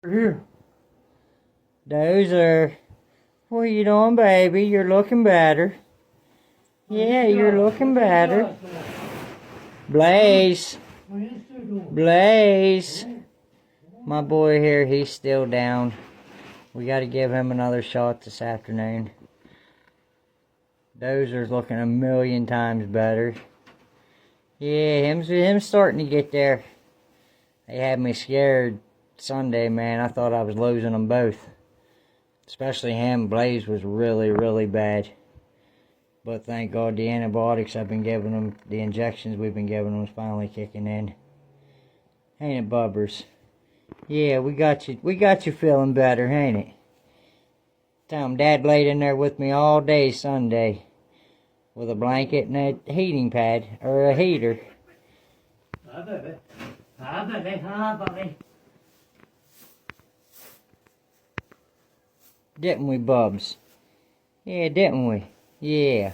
Here. Dozer. What are you doing, baby? You're looking better. Yeah, you're looking better. Blaze. Blaze. My boy here, he's still down. We got to give him another shot this afternoon. Dozer's looking a million times better. Yeah, him starting to get there. They had me scared Sunday, man. I thought I was losing them both. Especially him. Blaze was really, really bad. But thank God the antibiotics I've been giving them, the injections we've been giving them is finally kicking in. Ain't it, Bubbers? Yeah, we got you feeling better, ain't it? Tell him Dad laid in there with me all day Sunday. With a blanket and a heating pad, or a heater. Hi, baby. Hi, baby. Hi, buddy. Didn't we, Bubs? Yeah, didn't we? Yeah.